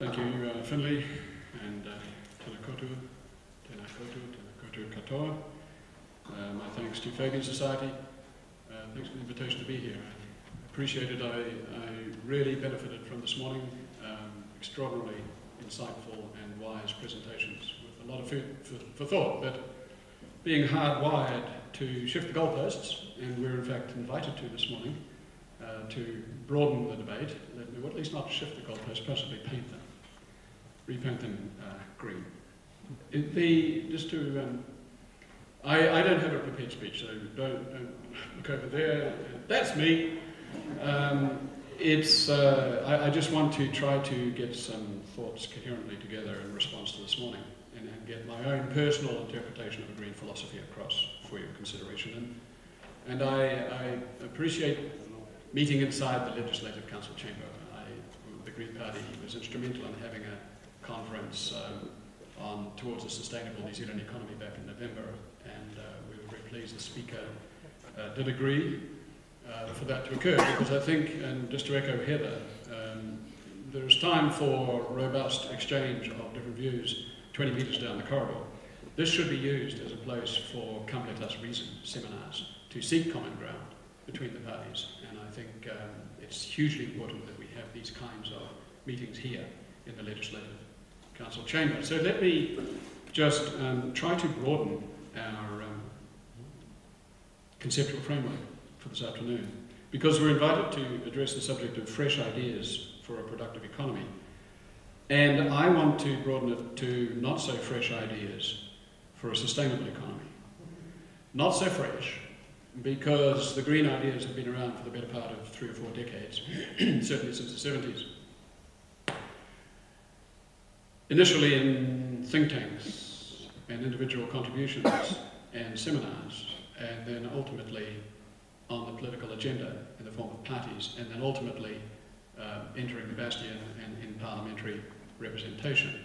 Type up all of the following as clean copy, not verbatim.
Thank you, Finlay, and tēnā koutou, tēnā koutou katoa. My thanks to Fabian Society. Thanks for the invitation to be here. I appreciate it. I really benefited from this morning. Extraordinarily insightful and wise presentations with a lot of food for thought. But being hardwired to shift the goalposts, and we're in fact invited to this morning, to broaden the debate, or at least not shift the goalposts, possibly paint them, repaint them green. I don't have a prepared speech, so don't look over there. That's me. I just want to try to get some thoughts coherently together in response to this morning, and get my own personal interpretation of a green philosophy across for your consideration. And I appreciate meeting inside the Legislative Council chamber. The Green Party was instrumental in having a conference towards a sustainable New Zealand economy back in November, and we were very pleased the Speaker did agree for that to occur, because I think, and just to echo Heather, there's time for robust exchange of different views 20 metres down the corridor. This should be used as a place for come let us reason seminars to seek common ground between the parties, and I think it's hugely important that we have these kinds of meetings here in the Legislative Council chamber. So let me just try to broaden our conceptual framework for this afternoon, because we're invited to address the subject of fresh ideas for a productive economy, and I want to broaden it to not so fresh ideas for a sustainable economy. Not so fresh, because the green ideas have been around for the better part of 3 or 4 decades, certainly since the 70s. Initially in think tanks and individual contributions and seminars, and then ultimately on the political agenda in the form of parties, and then ultimately entering the bastion and in parliamentary representation.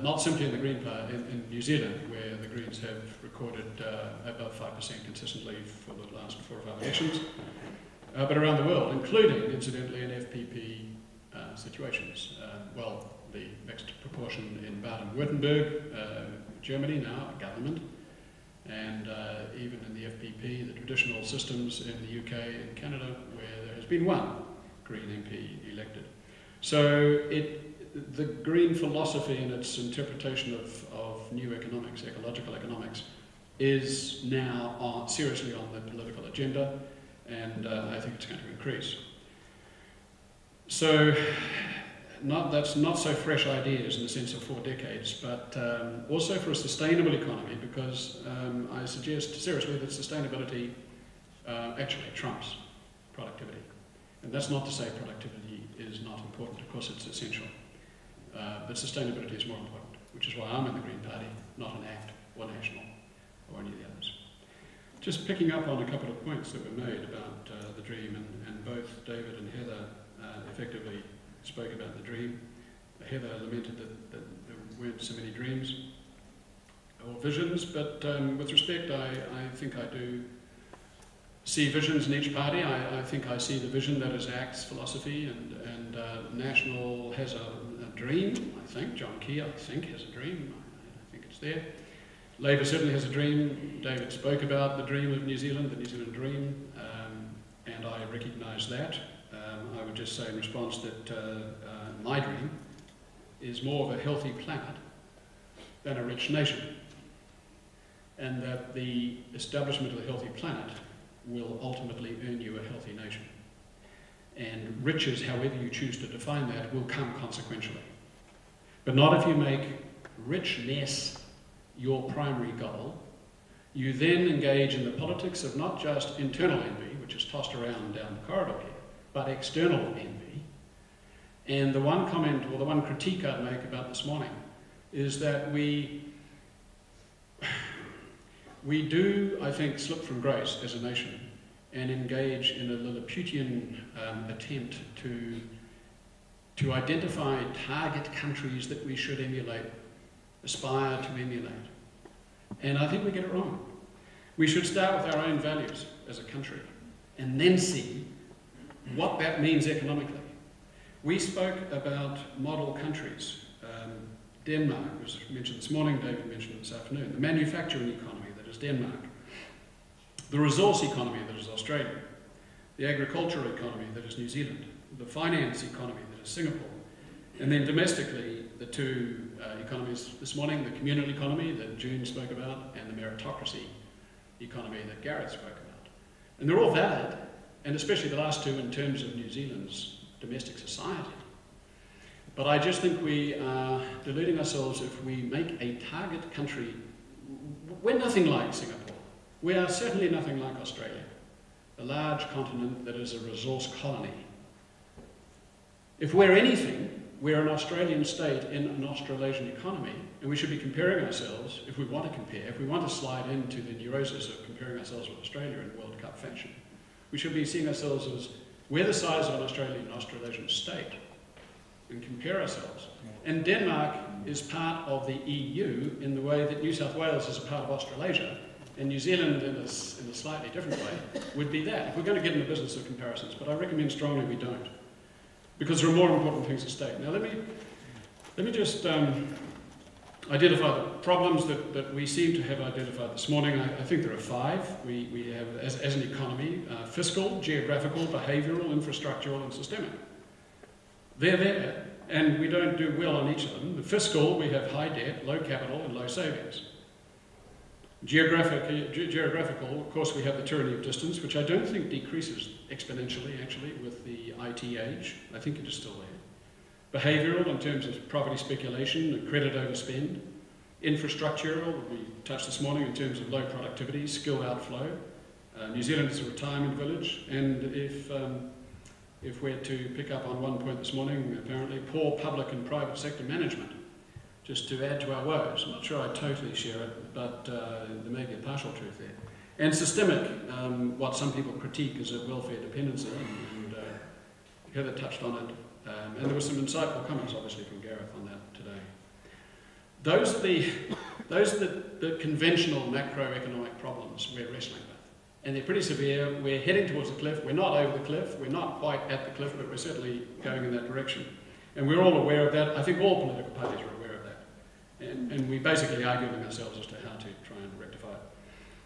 Not simply in the Green Party, in New Zealand, where the Greens have recorded above 5% consistently for the last 4 or 5 elections, but around the world, including, incidentally, in FPP situations. The mixed proportion in Baden-Württemberg, Germany now, a government, and even in the FPP, the traditional systems in the UK and Canada, where there has been one Green MP elected. So the green philosophy and its interpretation of new economics, ecological economics, is now seriously on the political agenda, and I think it's going to increase. So that's not so fresh ideas in the sense of 4 decades, but also for a sustainable economy, because I suggest seriously that sustainability actually trumps productivity. And that's not to say productivity is not important, of course it's essential. But sustainability is more important, which is why I'm in the Green Party, not an ACT or National or any of the others. Just picking up on a couple of points that were made about the dream, and both David and Heather effectively spoke about the dream. Heather lamented that there weren't so many dreams or visions, but with respect, I think I do see visions in each party. I think I see the vision that is ACT's philosophy, and National has a dream, I think. John Key, I think, has a dream. I think it's there. Labour certainly has a dream. David spoke about the dream of New Zealand, the New Zealand dream, and I recognise that. I would just say in response that my dream is more of a healthy planet than a rich nation, and that the establishment of a healthy planet will ultimately earn you a healthy nation. And riches, however you choose to define that, will come consequentially. But not if you make richness your primary goal. You then engage in the politics of not just internal envy, which is tossed around down the corridor here, but external envy. And the one comment, or the one critique I'd make about this morning, is that we do, I think, slip from grace as a nation and engage in a Lilliputian attempt to identify target countries that we should emulate, aspire to emulate. And I think we get it wrong. We should start with our own values as a country and then see what that means economically. We spoke about model countries. Denmark was mentioned this morning, David mentioned it this afternoon. The manufacturing economy that is Denmark. The resource economy that is Australia. The agricultural economy that is New Zealand. The finance economy that is Singapore. And then domestically, the two economies this morning, the communal economy that June spoke about, and the meritocracy economy that Gareth spoke about. And they're all valid, and especially the last two in terms of New Zealand's domestic society. But I just think we are deluding ourselves if we make a target country. We're nothing like Singapore. We are certainly nothing like Australia, a large continent that is a resource colony. If we're anything, we're an Australian state in an Australasian economy, and we should be comparing ourselves, if we want to compare, if we want to slide into the neurosis of comparing ourselves with Australia in World Cup fashion, we should be seeing ourselves as we're the size of an Australasian state and compare ourselves. And Denmark is part of the EU in the way that New South Wales is a part of Australasia, and New Zealand in a slightly different way would be that. If we're going to get in the business of comparisons, but I recommend strongly we don't, because there are more important things at stake. Now let me just identify the problems that we seem to have identified this morning. I think there are five. We have, as an economy, fiscal, geographical, behavioural, infrastructural, and systemic. They're there, and we don't do well on each of them. The fiscal, we have high debt, low capital, and low savings. Geographical, of course, we have the tyranny of distance, which I don't think decreases exponentially, actually, with the IT age. I think it is still there. Behavioural, in terms of property speculation, credit overspend. Infrastructural, we touched this morning in terms of low productivity, skill outflow. New Zealand is a retirement village, and if we're to pick up on one point this morning, apparently poor public and private sector management, just to add to our woes. I'm not sure I totally share it, but there may be a partial truth there. And systemic, what some people critique as a welfare dependency, and Heather touched on it, and there were some insightful comments, obviously, from Gareth on that today. Those are the conventional macroeconomic problems we're wrestling with. And they're pretty severe. We're heading towards the cliff. We're not over the cliff. We're not quite at the cliff, but we're certainly going in that direction. And we're all aware of that. I think all political parties are aware of that. And we basically argue among ourselves as to how to try and rectify it.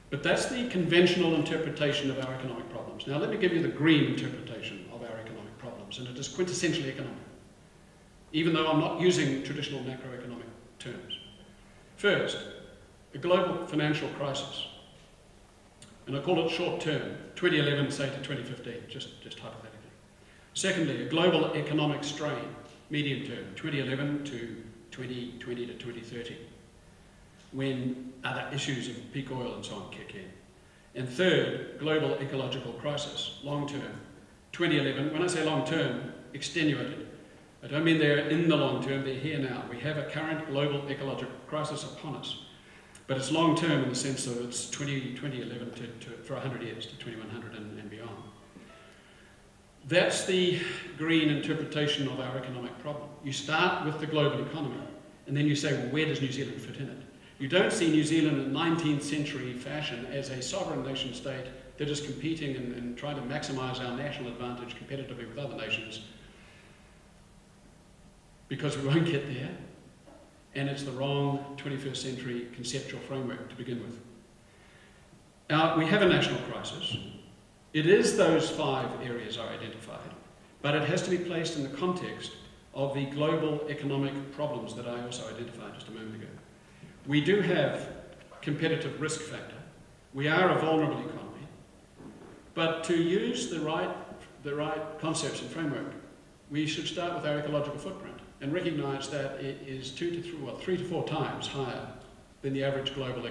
But that's the conventional interpretation of our economic problems. Now let me give you the green interpretation of our economic problems, and it is quintessentially economic, even though I'm not using traditional macroeconomic terms. First, a global financial crisis. And I call it short-term, 2011, say, to 2015, just hypothetically. Secondly, a global economic strain, medium-term, 2011 to 2020 to 2030, when other issues of peak oil and so on kick in. And third, global ecological crisis, long-term, 2011. When I say long-term, extenuated. I don't mean they're in the long-term, they're here now. We have a current global ecological crisis upon us. But it's long-term in the sense of it's 2011 for 100 years, to 2100 and beyond. That's the green interpretation of our economic problem. You start with the global economy, and then you say, well, where does New Zealand fit in it? You don't see New Zealand in 19th century fashion as a sovereign nation state that is competing and trying to maximise our national advantage competitively with other nations, because we won't get there. And it's the wrong 21st century conceptual framework to begin with. Now, we have a national crisis. It is those five areas I identified, but it has to be placed in the context of the global economic problems that I also identified just a moment ago. We do have competitive risk factor. We are a vulnerable economy, but to use the right concepts and framework, we should start with our ecological footprint and recognise that it is 3 to 4 times higher than the average global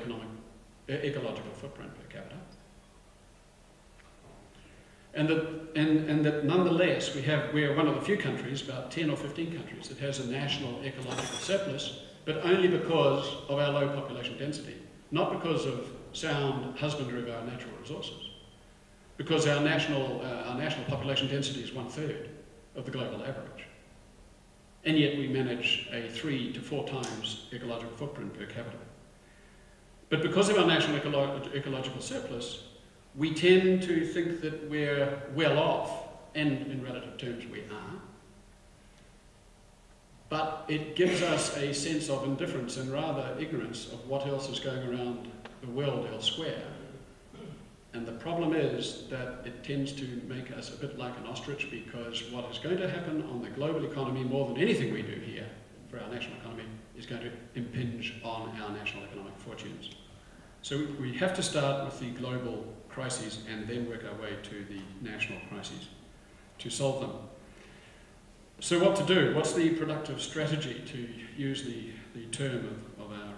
ecological footprint per capita. And that nonetheless, we are one of the few countries, about 10 or 15 countries, that has a national ecological surplus, but only because of our low population density, not because of sound husbandry of our natural resources, because our national population density is 1/3 of the global average. And yet we manage a 3 to 4 times ecological footprint per capita. But because of our national ecological surplus, we tend to think that we're well off, and in relative terms we are. but it gives us a sense of indifference and rather ignorance of what else is going around the world elsewhere. And the problem is that it tends to make us a bit like an ostrich, because what is going to happen on the global economy more than anything we do here for our national economy is going to impinge on our national economic fortunes. So we have to start with the global crises and then work our way to the national crises to solve them. So what to do? What's the productive strategy, to use the term of our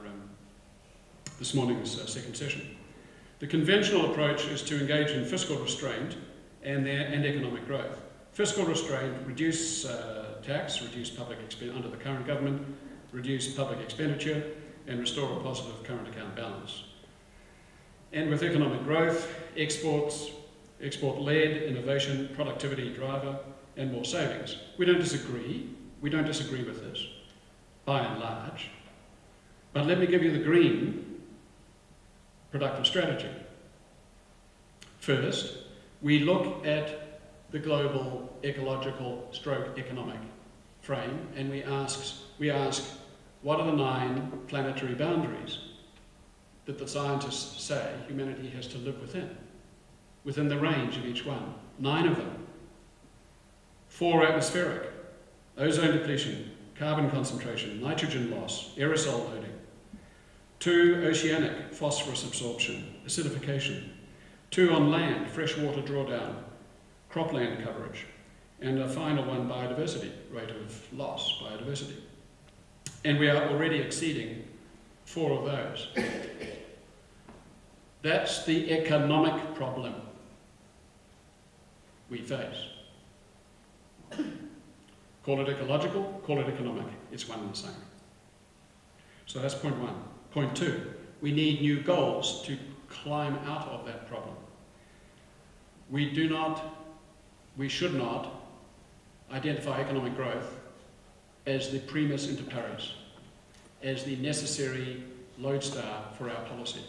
this morning's second session? The conventional approach is to engage in fiscal restraint and economic growth. Fiscal restraint, reduce tax, reduce public expenditure under the current government, reduce public expenditure, and restore a positive current account balance. And with economic growth, export-led innovation, productivity driver, and more savings. We don't disagree. We don't disagree with this, by and large. But let me give you the green productive strategy. First, we look at the global ecological stroke economic frame, and we ask, what are the 9 planetary boundaries that the scientists say humanity has to live within the range of each one? 9 of them. 4 atmospheric, ozone depletion, carbon concentration, nitrogen loss, aerosol loading. 2 oceanic, phosphorus absorption, acidification. 2 on land, freshwater drawdown, cropland coverage. And a final one, biodiversity, rate of loss, biodiversity. And we are already exceeding 4 of those. That's the economic problem we face. Call it ecological, call it economic. It's one and the same. So that's point 1. Point 2, we need new goals to climb out of that problem. We should not identify economic growth as the primus inter pares, as the necessary lodestar for our policy.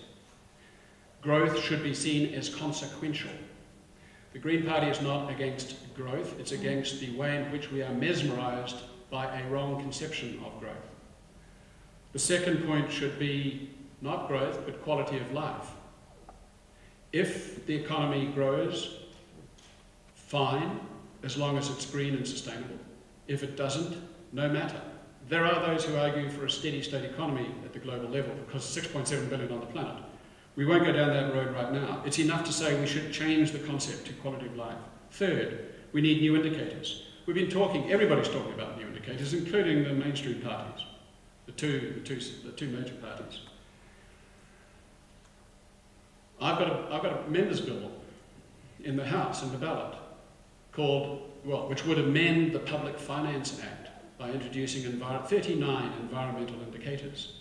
Growth should be seen as consequential. The Green Party is not against growth, it's against the way in which we are mesmerised by a wrong conception of growth. The second point should be not growth, but quality of life. If the economy grows, fine, as long as it's green and sustainable. If it doesn't, no matter. There are those who argue for a steady state economy at the global level because 6.7 billion on the planet. We won't go down that road right now. It's enough to say we should change the concept to quality of life. Third, we need new indicators. We've been talking, everybody's talking about new indicators, including the mainstream parties, the two major parties. I've got a members' bill in the House, in the ballot, which would amend the Public Finance Act by introducing 39 environmental indicators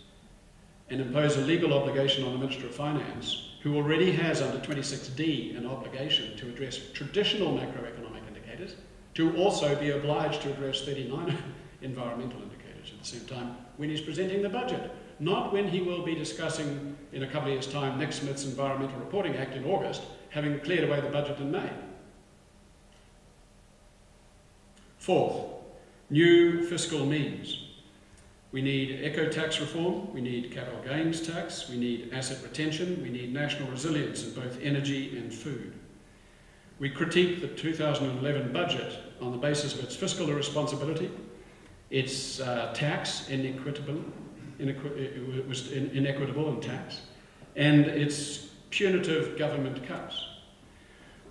and impose a legal obligation on the Minister of Finance, who already has under 26D an obligation to address traditional macroeconomic indicators, to also be obliged to address 39 environmental indicators at the same time when he's presenting the budget, not when he will be discussing in a couple of years' time Nick Smith's Environmental Reporting Act in August, having cleared away the budget in May. Fourth, new fiscal means. We need eco-tax reform, we need capital gains tax, we need asset retention, we need national resilience in both energy and food. We critique the 2011 budget on the basis of its fiscal irresponsibility, its tax inequitable in tax, and its punitive government cuts.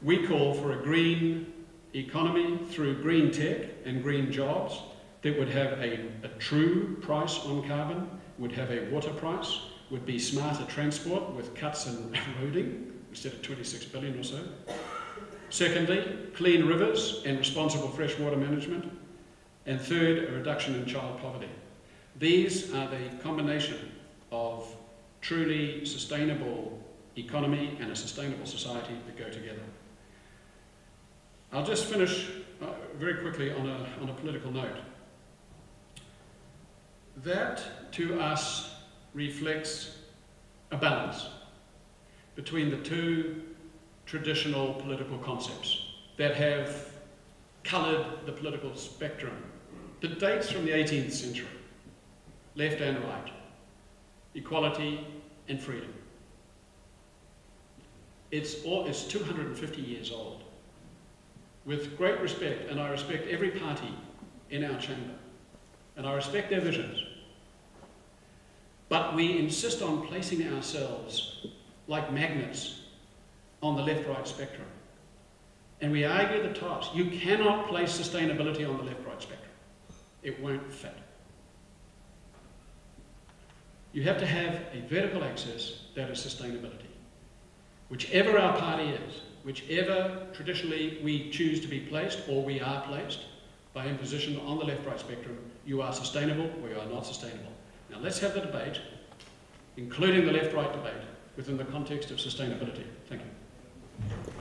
We call for a green economy through green tech and green jobs that would have a true price on carbon, would have a water price, would be smarter transport with cuts in roading instead of 26 billion or so. Secondly, clean rivers and responsible freshwater management. And third, a reduction in child poverty. These are the combination of truly sustainable economy and a sustainable society that go together. I'll just finish very quickly on a political note. That, to us, reflects a balance between the two traditional political concepts that have coloured the political spectrum that dates from the 18th century, left and right, equality and freedom. It's 250 years old. With great respect, and I respect every party in our chamber, and I respect their visions, but we insist on placing ourselves like magnets on the left-right spectrum. And we argue the toss. You cannot place sustainability on the left-right spectrum. It won't fit. You have to have a vertical axis that is sustainability. Whichever our party is, whichever traditionally we choose to be placed, or we are placed, by imposition on the left-right spectrum, you are sustainable or you are not sustainable. Now let's have the debate, including the left-right debate, within the context of sustainability. Thank you.